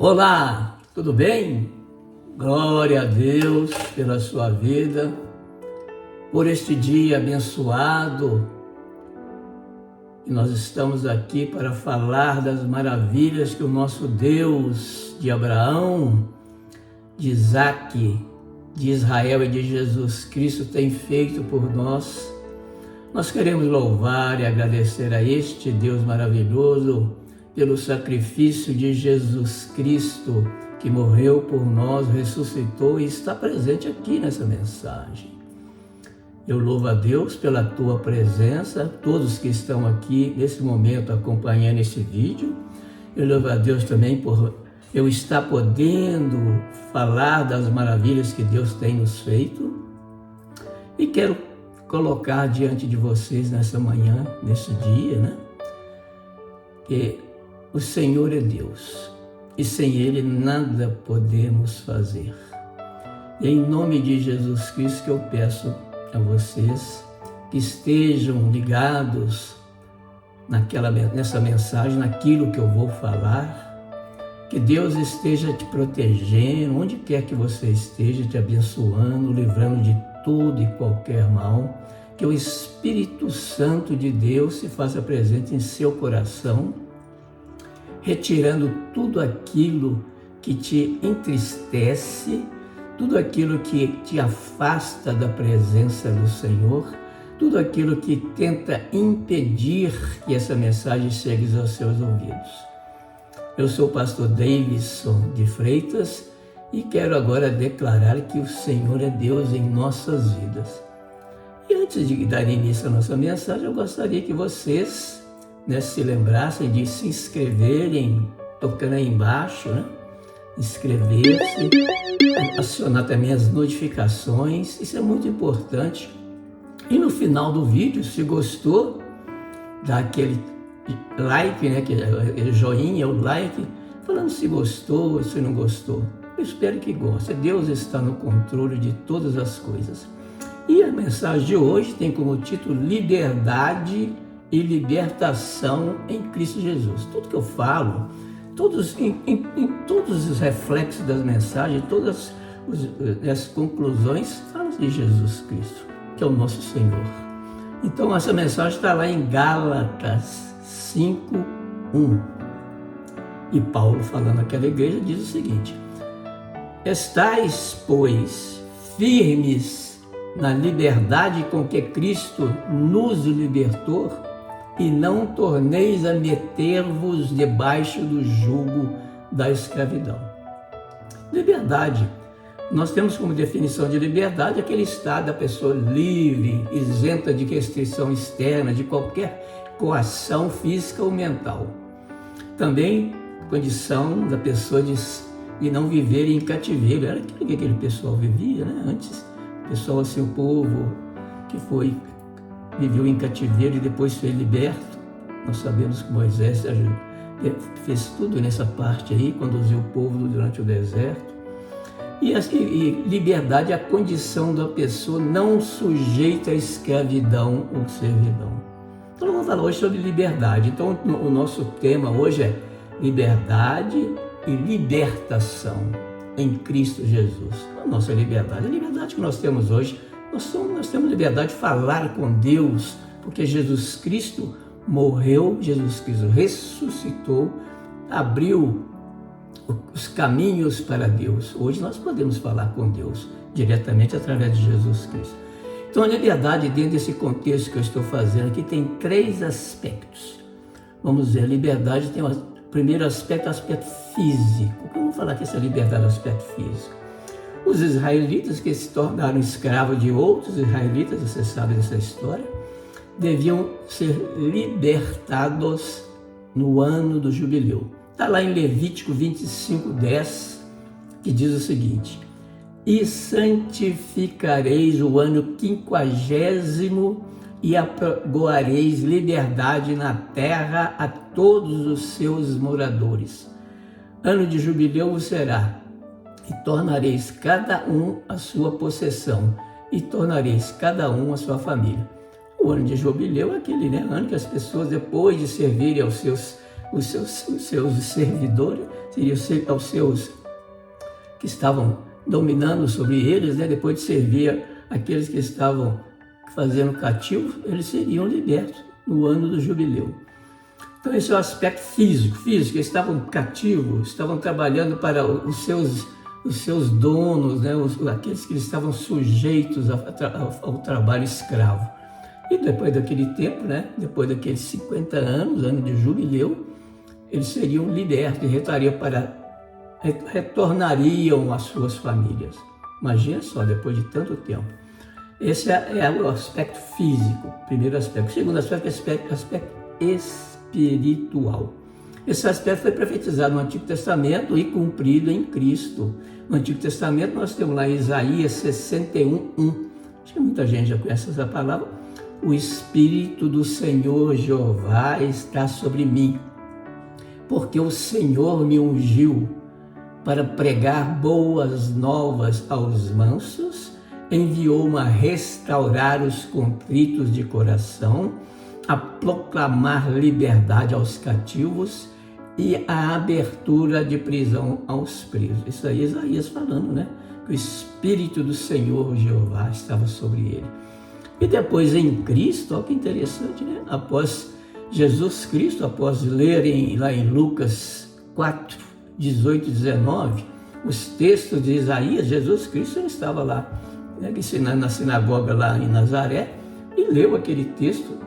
Olá, tudo bem? Glória a Deus pela sua vida, por este dia abençoado. E nós estamos aqui para falar das maravilhas que o nosso Deus de Abraão, de Isaque, de Israel e de Jesus Cristo tem feito por nós. Nós queremos louvar e agradecer a este Deus maravilhoso pelo sacrifício de Jesus Cristo, que morreu por nós, ressuscitou e está presente aqui nessa mensagem. Eu louvo a Deus pela tua presença, todos que estão aqui nesse momento acompanhando esse vídeo. Eu louvo a Deus também por eu estar podendo falar das maravilhas que Deus tem nos feito. E quero colocar diante de vocês nessa manhã, nesse dia, que o Senhor é Deus e sem Ele nada podemos fazer. E é em nome de Jesus Cristo que eu peço a vocês que estejam ligados nessa mensagem, naquilo que eu vou falar, que Deus esteja te protegendo, onde quer que você esteja, te abençoando, livrando de todo e qualquer mal, que o Espírito Santo de Deus se faça presente em seu coração, retirando tudo aquilo que te entristece, tudo aquilo que te afasta da presença do Senhor, tudo aquilo que tenta impedir que essa mensagem chegue aos seus ouvidos. Eu sou o pastor Davidson de Freitas e quero agora declarar que o Senhor é Deus em nossas vidas. E antes de dar início à nossa mensagem, eu gostaria que vocês se lembrassem de se inscreverem, tocando aí embaixo, inscrever-se, acionar também as notificações, isso é muito importante. E no final do vídeo, se gostou, dá aquele like, que é joinha, o like, falando se gostou, se não gostou. Eu espero que goste. Deus está no controle de todas as coisas. E a mensagem de hoje tem como título Liberdade e Libertação em Cristo Jesus. Tudo que eu falo, em todos os reflexos das mensagens, todas as conclusões, falam de Jesus Cristo, que é o nosso Senhor. Então essa mensagem está lá em Gálatas 5:1. E Paulo, falando naquela igreja, diz o seguinte: estais, pois, firmes na liberdade com que Cristo nos libertou, e não torneis a meter-vos debaixo do jugo da escravidão. Liberdade. Nós temos como definição de liberdade aquele estado da pessoa livre, isenta de restrição externa, de qualquer coação física ou mental. Também condição da pessoa de não viver em cativeiro. Era aquilo que aquele pessoal vivia, Antes, o pessoal, assim, o povo que viveu em cativeiro e depois foi liberto. Nós sabemos que Moisés fez tudo nessa parte aí, conduziu o povo durante o deserto. E liberdade é a condição da pessoa não sujeita à escravidão ou servidão. Então vamos falar hoje sobre liberdade. Então o nosso tema hoje é liberdade e libertação em Cristo Jesus. A nossa liberdade, a liberdade que nós temos hoje, nós temos liberdade de falar com Deus, porque Jesus Cristo morreu, Jesus Cristo ressuscitou, abriu os caminhos para Deus. Hoje nós podemos falar com Deus diretamente através de Jesus Cristo. Então a liberdade, dentro desse contexto que eu estou fazendo aqui, tem 3 aspectos. Vamos ver, a liberdade tem o primeiro aspecto, o aspecto físico. Vamos falar que essa liberdade é o aspecto físico. Os israelitas que se tornaram escravos de outros israelitas, você sabe dessa história, deviam ser libertados no ano do jubileu. Está lá em Levítico 25:10, que diz o seguinte: e santificareis o ano 50º e apregoareis liberdade na terra a todos os seus moradores. Ano de jubileu será, e tornareis cada um a sua possessão, e tornareis cada um a sua família. O ano de jubileu é aquele ano que as pessoas, depois de servirem aos seus servidores, seria aos seus que estavam dominando sobre eles, né? Depois de servir aqueles que estavam fazendo cativos, eles seriam libertos no ano do jubileu. Então esse é o aspecto físico, eles estavam cativos, estavam trabalhando para os seus donos, né? Aqueles que estavam sujeitos ao trabalho escravo. E depois daquele tempo, né? Depois daqueles 50 anos, ano de jubileu, eles seriam libertos e retornariam às suas famílias. Imagina só, depois de tanto tempo. Esse é o aspecto físico, primeiro aspecto. O segundo aspecto é o aspecto espiritual. Esse aspecto foi profetizado no Antigo Testamento e cumprido em Cristo. No Antigo Testamento nós temos lá Isaías 61:1. Acho que muita gente já conhece essa palavra. O Espírito do Senhor Jeová está sobre mim, porque o Senhor me ungiu para pregar boas novas aos mansos, enviou-me a restaurar os contritos de coração, a proclamar liberdade aos cativos e a abertura de prisão aos presos. Isso aí é Isaías falando, né? Que o Espírito do Senhor Jeová estava sobre ele. E depois em Cristo, olha que interessante, né? Após Jesus Cristo, após lerem lá em Lucas 4, 18 e 19, os textos de Isaías, Jesus Cristo ele estava lá, né, ensinando na sinagoga lá em Nazaré, e leu aquele texto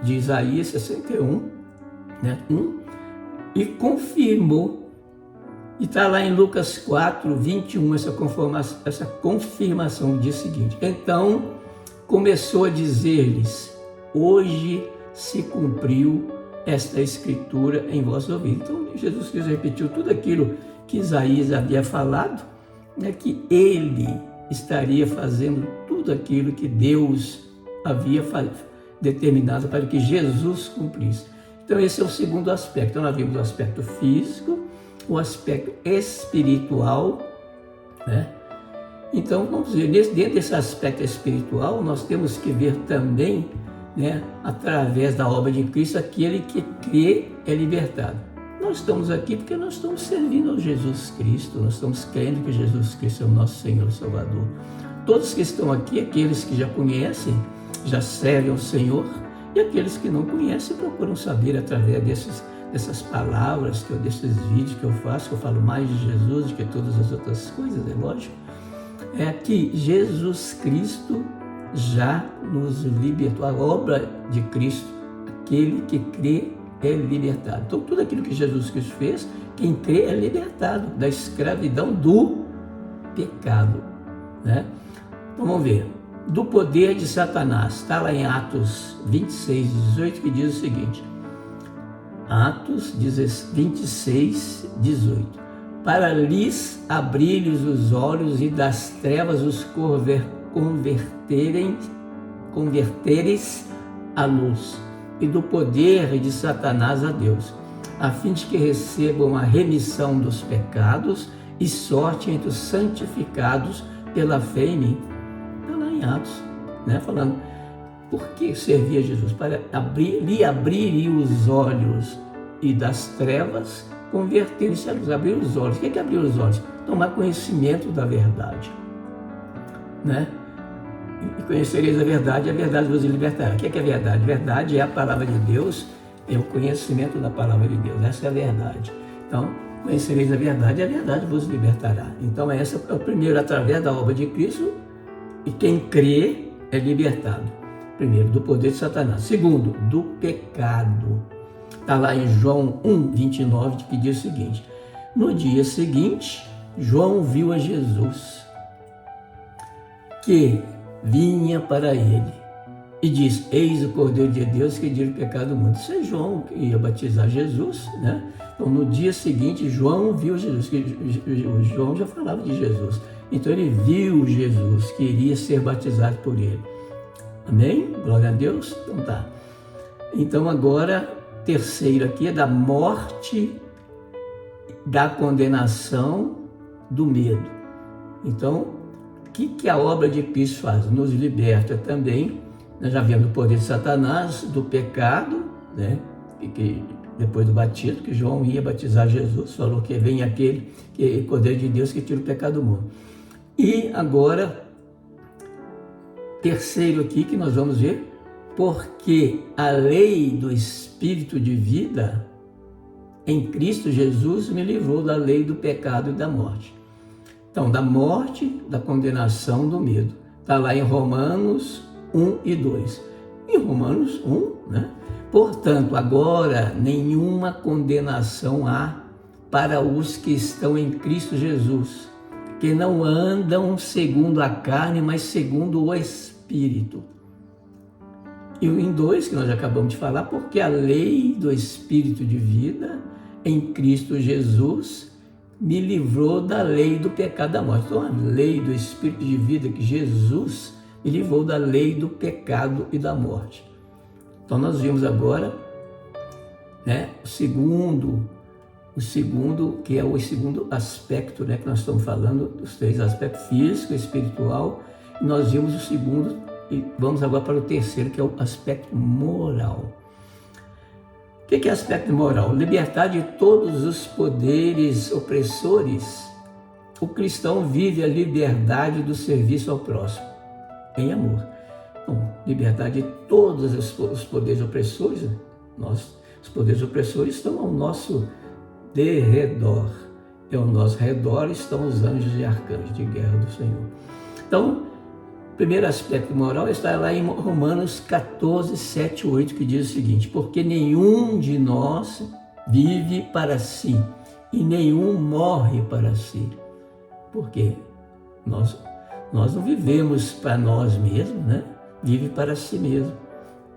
de Isaías 61, né, 1, e confirmou. E está lá em Lucas 4, 21, essa confirmação diz o seguinte: então começou a dizer-lhes, hoje se cumpriu esta escritura em vosso ouvido. Então Jesus Cristo repetiu tudo aquilo que Isaías havia falado, né, que ele estaria fazendo tudo aquilo que Deus havia determinado para que Jesus cumprisse. Então esse é o segundo aspecto. Então nós vimos o aspecto físico, o aspecto espiritual, né? Então vamos ver, dentro desse aspecto espiritual, nós temos que ver também, né, através da obra de Cristo, aquele que crê é libertado. Nós estamos aqui porque nós estamos servindo ao Jesus Cristo, nós estamos crendo que Jesus Cristo é o nosso Senhor e Salvador. Todos que estão aqui, aqueles que já conhecem, já servem ao Senhor, e aqueles que não conhecem procuram saber através dessas palavras, desses vídeos que eu faço, que eu falo mais de Jesus do que todas as outras coisas, é lógico, é que Jesus Cristo já nos libertou. A obra de Cristo, aquele que crê é libertado. Então tudo aquilo que Jesus Cristo fez, quem crê é libertado da escravidão do pecado, né? Então vamos ver, do poder de Satanás, está lá em Atos 26, 18, que diz o seguinte, Atos 26, 18, para lhes abrir-lhes os olhos e das trevas os converteres à luz, e do poder de Satanás a Deus, a fim de que recebam a remissão dos pecados e sorte entre os santificados pela fé em mim. Está lá em Atos, né, falando por que servia Jesus, para lhe abrir os olhos e das trevas converter-se a luz, abrir os olhos. O que é abrir os olhos? Tomar conhecimento da verdade, né? E conhecereis a verdade vos libertará. O que é a verdade? Verdade é a palavra de Deus, é o conhecimento da palavra de Deus, essa é a verdade. Então, conhecereis a verdade vos libertará. Então, essa é o primeiro, através da obra de Cristo, e quem crê é libertado. Primeiro, do poder de Satanás. Segundo, do pecado. Está lá em João 1, 29, que diz o seguinte, no dia seguinte, João viu a Jesus, que vinha para ele, e diz, eis o Cordeiro de Deus que tira o pecado do mundo. Isso é João, que ia batizar Jesus, né? Então, no dia seguinte, João viu Jesus, que João já falava de Jesus. Então, ele viu Jesus, que iria ser batizado por ele. Amém? Glória a Deus? Então tá. Então, agora, terceiro aqui é da morte, da condenação, do medo. Então, o que a obra de Cristo faz? Nos liberta também, nós já vimos do poder de Satanás, do pecado, né? Que depois do batismo, que João ia batizar Jesus, falou que vem aquele Cordeiro de Deus que tira o pecado do mundo. E agora, terceiro aqui que nós vamos ver, porque a lei do Espírito de vida em Cristo Jesus me livrou da lei do pecado e da morte. Então, da morte, da condenação, do medo. Está lá em Romanos 1 e 2. Em Romanos 1, né? Portanto, agora nenhuma condenação há para os que estão em Cristo Jesus, que não andam segundo a carne, mas segundo o Espírito. E em 2, que nós acabamos de falar, porque a lei do Espírito de vida em Cristo Jesus me livrou da lei do pecado e da morte. Então, a lei do Espírito de vida que Jesus me livrou da lei do pecado e da morte. Então, nós vimos agora, né, o segundo, que é o segundo aspecto, né, que nós estamos falando, dos 3 aspectos, físico, espiritual, e nós vimos o segundo, e vamos agora para o terceiro, que é o aspecto moral. O que é aspecto moral? Libertar de todos os poderes opressores. O cristão vive a liberdade do serviço ao próximo, em amor. Então, libertar de todos os poderes opressores. Os poderes opressores estão ao nosso derredor. E ao nosso redor estão os anjos e arcanjos de guerra do Senhor. Então, o primeiro aspecto moral está lá em Romanos 14, 7 e 8, que diz o seguinte: porque nenhum de nós vive para si e nenhum morre para si. Por quê? Nós não vivemos para nós mesmos, né? Vive para si mesmo.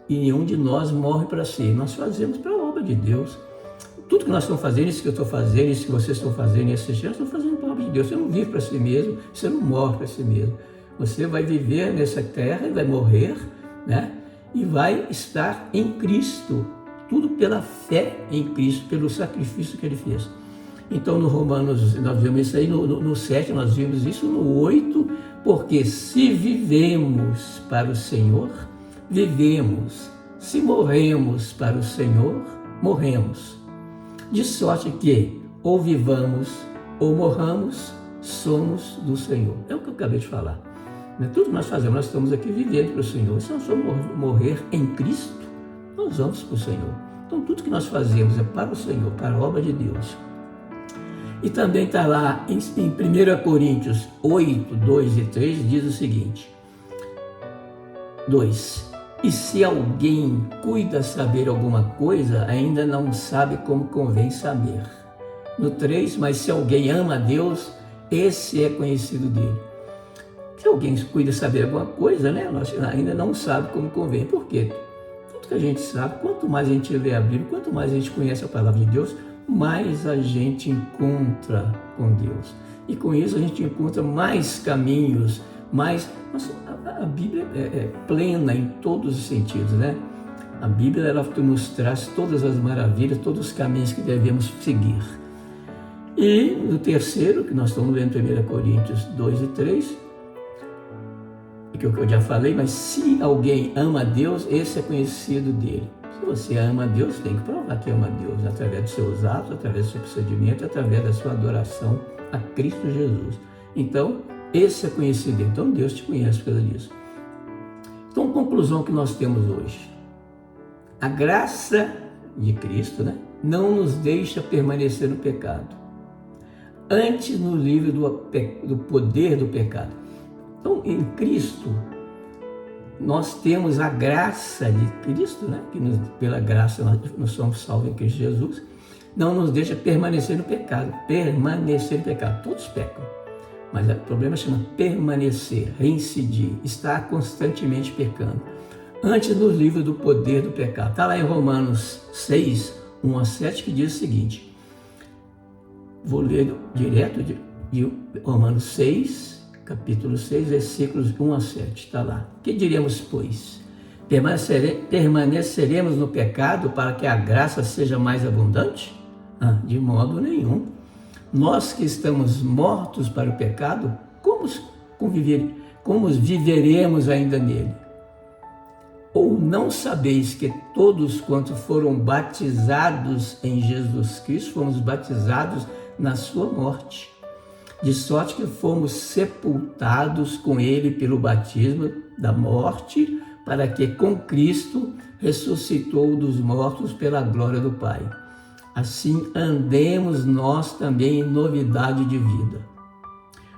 E nenhum de nós morre para si. Nós fazemos para a obra de Deus. Tudo que nós estamos fazendo, isso que eu estou fazendo, isso que vocês estão fazendo, e esses estão fazendo para a obra de Deus. Você não vive para si mesmo, você não morre para si mesmo. Você vai viver nessa terra e vai morrer, né? E vai estar em Cristo. Tudo pela fé em Cristo, pelo sacrifício que Ele fez. Então, no Romanos, nós vimos isso aí, no 7, nós vimos isso, no 8, porque se vivemos para o Senhor, vivemos. Se morremos para o Senhor, morremos. De sorte que, ou vivamos, ou morramos, somos do Senhor. É o que eu acabei de falar. Tudo que nós fazemos, nós estamos aqui vivendo para o Senhor. Se nós formos morrer em Cristo, nós vamos para o Senhor. Então, tudo que nós fazemos é para o Senhor, para a obra de Deus. E também está lá em 1 Coríntios 8, 2 e 3, diz o seguinte: 2. E se alguém cuida saber alguma coisa, ainda não sabe como convém saber. No 3, mas se alguém ama a Deus, esse é conhecido dele. Se alguém cuida saber alguma coisa, né, nós ainda não sabe como convém. Por quê? Tudo que a gente sabe, quanto mais a gente lê a Bíblia, quanto mais a gente conhece a palavra de Deus, mais a gente encontra com Deus. E com isso a gente encontra mais caminhos, mais... A Bíblia é plena em todos os sentidos, né? A Bíblia, ela nos traz todas as maravilhas, todos os caminhos que devemos seguir. E no terceiro, que nós estamos lendo 1 Coríntios 2 e 3, que eu já falei, mas se alguém ama a Deus, esse é conhecido dele. Se você ama a Deus, tem que provar que ama a Deus, através dos seus atos, através do seu procedimento, através da sua adoração a Cristo Jesus. Então, esse é conhecido dele. Então, Deus te conhece por causa disso. Então, conclusão que nós temos hoje. A graça de Cristo, né, não nos deixa permanecer no pecado. Antes, nos livra do poder do pecado. Então, em Cristo, nós temos a graça de Cristo, né? Que pela graça nós somos salvos em Cristo Jesus, não nos deixa permanecer no pecado. Permanecer no pecado. Todos pecam, mas o problema chama permanecer, reincidir, estar constantemente pecando. Antes nos livra do poder do pecado. Está lá em Romanos 6, 1 a 7, que diz o seguinte. Vou ler direto de Romanos 6, capítulo 6, versículos 1 a 7, está lá. Que diremos, pois? Permaneceremos no pecado para que a graça seja mais abundante? De modo nenhum. Nós que estamos mortos para o pecado, como viveremos ainda nele? Ou não sabeis que todos quantos foram batizados em Jesus Cristo, fomos batizados na sua morte, de sorte que fomos sepultados com ele pelo batismo da morte, para que com Cristo ressuscitou dos mortos pela glória do Pai. Assim andemos nós também em novidade de vida.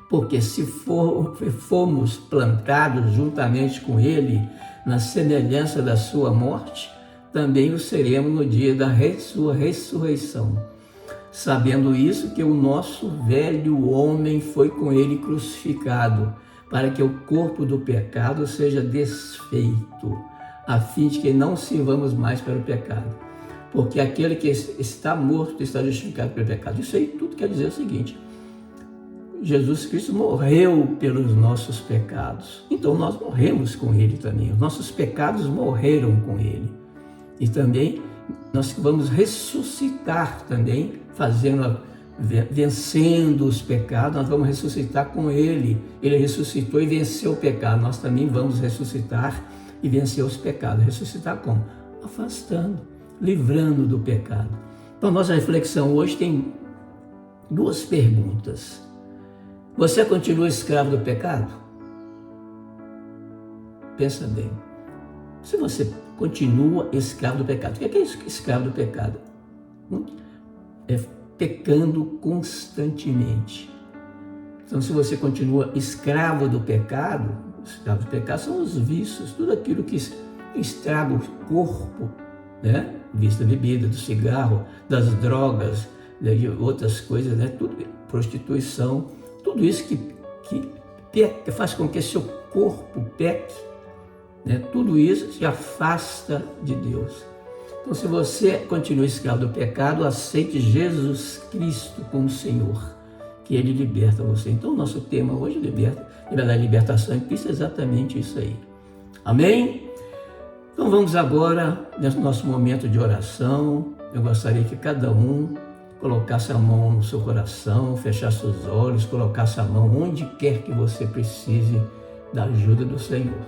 Porque se fomos plantados juntamente com ele na semelhança da sua morte, também o seremos no dia da sua ressurreição. Sabendo isso, que o nosso velho homem foi com ele crucificado, para que o corpo do pecado seja desfeito, a fim de que não sirvamos mais para o pecado. Porque aquele que está morto está justificado pelo pecado. Isso aí tudo quer dizer o seguinte: Jesus Cristo morreu pelos nossos pecados. Então nós morremos com ele também. Os nossos pecados morreram com ele. E também nós vamos ressuscitar também, vencendo os pecados, nós vamos ressuscitar com ele. Ele ressuscitou e venceu o pecado. Nós também vamos ressuscitar e vencer os pecados. Ressuscitar como? Afastando, livrando do pecado. Então nossa reflexão hoje tem duas perguntas. Você continua escravo do pecado? Pensa bem. Se você continua escravo do pecado, o que é escravo do pecado? É pecando constantemente. Então, se você continua escravo do pecado, escravo do pecado são os vícios, tudo aquilo que estraga o corpo, né? Vício da bebida, do cigarro, das drogas, de outras coisas, né? Tudo, prostituição, tudo isso que faz com que seu corpo peque, né? Tudo isso te afasta de Deus. Então, se você continua escravo do pecado, aceite Jesus Cristo como Senhor, que Ele liberta você. Então, o nosso tema hoje, libertação em Cristo, é exatamente isso aí. Amém? Então, vamos agora, nesse nosso momento de oração. Eu gostaria que cada um colocasse a mão no seu coração, fechasse os olhos, colocasse a mão onde quer que você precise da ajuda do Senhor.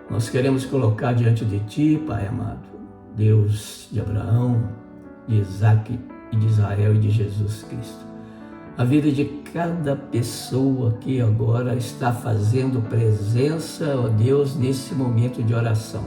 Nós queremos colocar diante de Ti, Pai amado, Deus de Abraão, de Isaac e de Israel e de Jesus Cristo. A vida de cada pessoa que agora está fazendo presença, ó Deus, nesse momento de oração.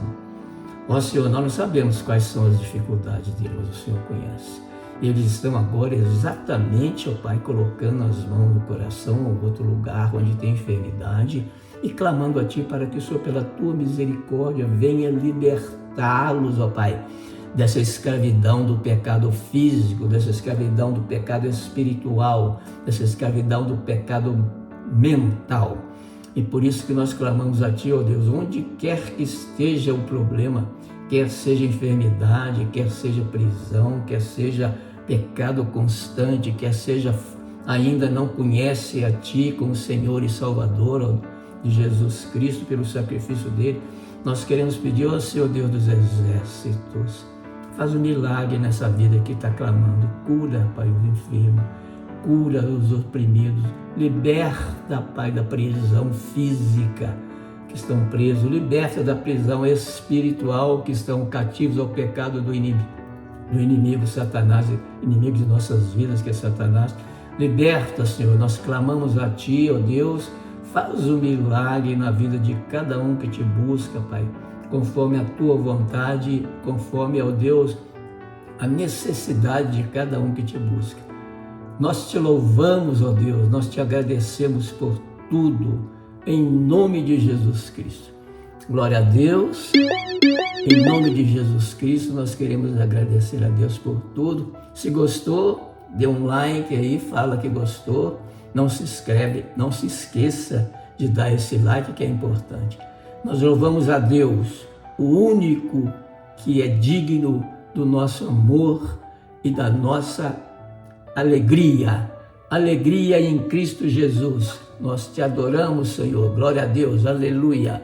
Ó Senhor, nós não sabemos quais são as dificuldades deles, mas o Senhor conhece. Eles estão agora exatamente, ó Pai, colocando as mãos no coração ou outro lugar onde tem enfermidade e clamando a Ti para que o Senhor, pela Tua misericórdia, venha libertá-los, ó Pai, dessa escravidão do pecado físico, dessa escravidão do pecado espiritual, dessa escravidão do pecado mental. E por isso que nós clamamos a Ti, ó Deus, onde quer que esteja o problema, quer seja enfermidade, quer seja prisão, quer seja pecado constante, quer seja ainda não conhece a Ti como Senhor e Salvador, ó, de Jesus Cristo, pelo sacrifício dele, nós queremos pedir, ó Senhor Deus dos exércitos, faz um milagre nessa vida que está clamando, cura, Pai, os enfermos, cura os oprimidos, liberta, Pai, da prisão física que estão presos, liberta da prisão espiritual que estão cativos ao pecado do inimigo Satanás, inimigo de nossas vidas, que é Satanás. Liberta, Senhor, nós clamamos a Ti, ó Deus, faz um milagre na vida de cada um que Te busca, Pai, conforme a Tua vontade, conforme, ó Deus, a necessidade de cada um que Te busca. Nós Te louvamos, ó Deus, nós Te agradecemos por tudo, em nome de Jesus Cristo. Glória a Deus. Em nome de Jesus Cristo, nós queremos agradecer a Deus por tudo. Se gostou, dê um like aí, fala que gostou. Não se inscreve, não se esqueça de dar esse like, que é importante. Nós louvamos a Deus, o único que é digno do nosso amor e da nossa alegria. Alegria em Cristo Jesus. Nós Te adoramos, Senhor. Glória a Deus. Aleluia.